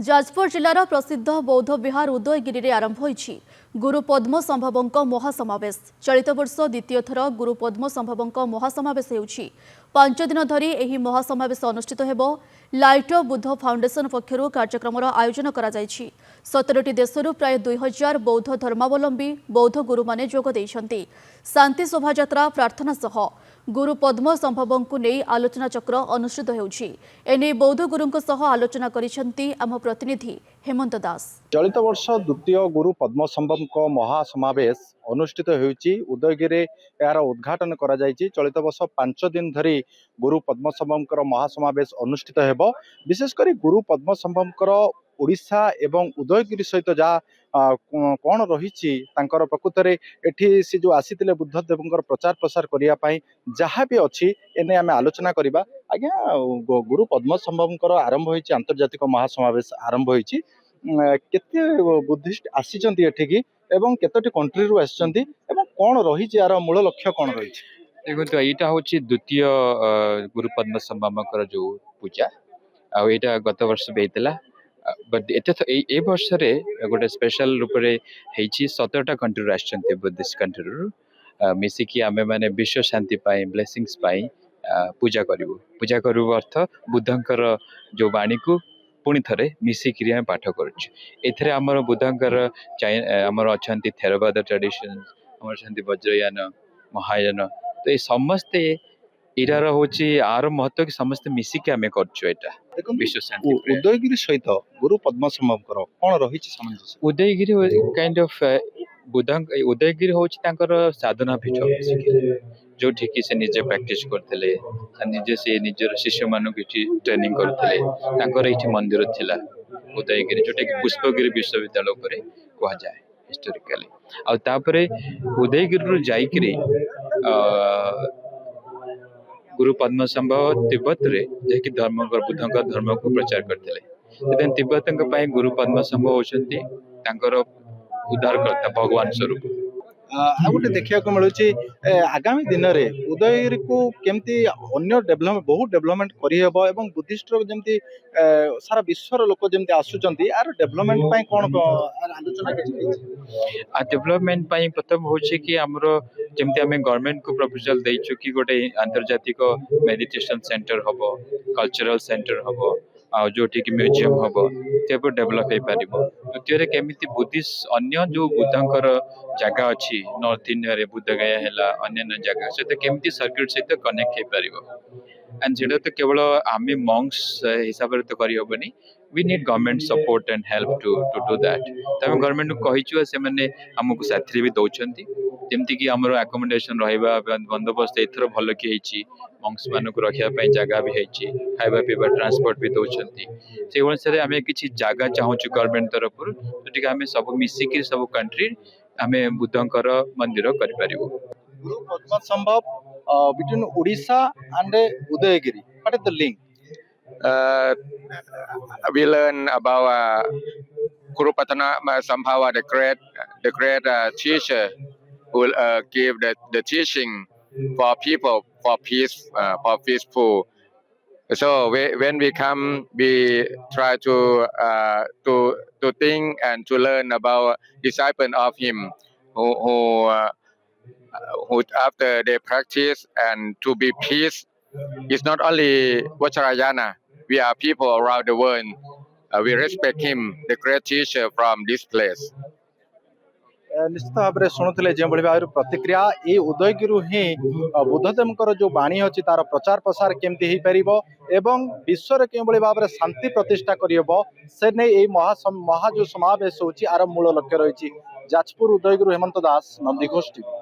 जाजपुर जिलार प्रसिद्ध बौद्ध विहार उदयगिरी में आरंभ होईछि गुरु पद्म संभवों महासमावेश। चलित वर्ष द्वितीय थर गुरु पद्म संभवों महासमावेश होउछि। 5 दिन धरी एही महासमावेश अनुष्ठित हेबो। लाइट ऑफ बुद्ध फाउंडेशन पक्षरु कार्यक्रम आयोजन करा जायछि। 17टी देशरू प्राय 2000 बौद्ध धर्मावलंबी बौद्ध गुरु माने जोग दैछन्ति। शांति शोभायात्रा प्रार्थना सह गुरु पद्म संभवों नहीं आलोचना चक्र अनुष्ठित होउछि। एने बौद्ध गुरुंक सह आलोचना करिसेंति आम प्रतिनिधि हेमंत दास। चलित वर्ष द्वितीय गुरु पद्म संभव महासमावेश अनुष्ठित होउछि। उदयगिरी यार उद्घाटन करा जायछि। चलित वर्ष 5 दिन धरी गुरु पद्म संभव महासमावेश अनुष्ठित हेबो। विशेषकर गुरु पद्म संभव ओडिशा एवं उदयगिरी सहित जहाँ कौन रही प्रकृत में एठी से जो आसीतिले बुद्ध देवंकर प्रचार प्रसार करने जहाँ भी अच्छी एने आम आलोचना करवा। आज्ञा गुरु पद्म संभव आरंभ होइछि आंतर्जातिक महासमावेश आरंभ होइछि। केते बुद्धिस्ट आसीचंती एठिकी एवं केतोटी कंट्री रु आसीचंती एवं कौन रही यार मूल लक्ष्य कौन रही? देखो यहाँ हूँ द्वितीय गुरु पद्म संभव जो पूजा आईटा गत वर्ष भी होता बट ए वर्ष गोटे स्पेशल रूप से 17टा कंट्री आसछन्ते बुद्धिस्ट कंट्री मिसिकी आमे माने विश्व शांति पाई ब्लेसिंग्स पाई पूजा करू अर्थ बुद्धंकर जो वाणी को पुणी थे मिसिकी पाठ कर आमर बुद्धंकर आमर अच्छा थेरवाद ट्रेडिशन आमर अच्छा वज्रयान महायान तो ये समस्ते इरार होची आर महत्व कि समस्त मिसिकी आमे करछु। एटा विश्व शांति उदयगिरी सहित गुरु पद्म संभव कौन रही सामंजस्य? उदयगिरी काइंड ऑफ बुद्धंक उदयगिरी होची तांकर साधना पीठ जो ठीक से निजे प्रैक्टिस करथिले निजे से निजर शिष्य मानु किछि ट्रेनिंग करथिले तांकर एठी मंदिर थिला उदयगिरी जोटे कि पुष्पगिरी विश्वविद्यालय पर कहा जाए हिस्टोरिकली आ तापरे उदयगिरी रु जाईकरी गुरु पद्म संभव तिब्बत रे जेकि धर्म बुद्धंकर धर्म को प्रचार करथिले तिब्बत गुरु पद्म संभव होचंती तांकर उद्धारकर्ता भगवान स्वरूप। गोटे देखा मिलूँ आगामी दिन में उदयगिरी को केमती अन्य डेभलपमेंट बहुत डेभलपमेंट करहब और बुद्धिस्ट जमी सारा विश्वर लोक जमी आसुँच यार डेभलपमेंट कौन आलोचना डेभलपमेंट प्रथम हूँ कि आमर जमी आम गवर्नमेंट को प्रपोजल देचु कि गोटे आंतर्जातिक मेडिटेशन सेंटर हम कल्चरल सेंटर हम जो म्यूजियम हम तेब डेभलप हो पार। द्वितीय केमी बुद्धिस्ट अन्य जो बुद्धंकर जगह अच्छी नॉर्थ इंडिया रे बुद्धगया है अन्य जगह सहित केमी सर्किट सहित कनेक्ट हो पार एंड से तो केवल आम मंक्स हिसाब से तो करहबनी we need government support and help to do that. तो गवर्नमेंट को कहीचु से आमको साथी भी दौरान जमती कि आमर आकोमोडेशन रहा बंदोबस्त एथर भल कि मंक्स मान को रखापी जगह भी होती खावा पीवा ट्रांसपोर्ट भी दौरान से अनुसार आम कि जगह चाहूँ गवर्नमेंट तरफ जो आम सब मिसिकी सब कंट्री आम बुद्धंकर मंदिर कर Guru Padmasambhava between Odisha and Udayagiri what is the link? We learn about Guru Padma Sambhava, the great teacher who give the teaching for people, for peace, for peaceful. So when we come, we try to think and to learn about disciple of him who after they practice and to be peace. It's not only Vajrayana. We are people around the world. We respect him, the great teacher from this place. निश्चित भाव में शुणुले जो भाव प्रतिक्रिया ये उदयगिरी ही बुद्धदेव जो वाणी अच्छी तार प्रचार प्रसार केमती हो पार एवं विश्व के भाव में शांति प्रतिष्ठा करहब से नहीं महा जो समावेश होची आर मूल लक्ष्य रही। जाजपुर उदयगिरी हेमंत दास, नंदीघोष टीवी।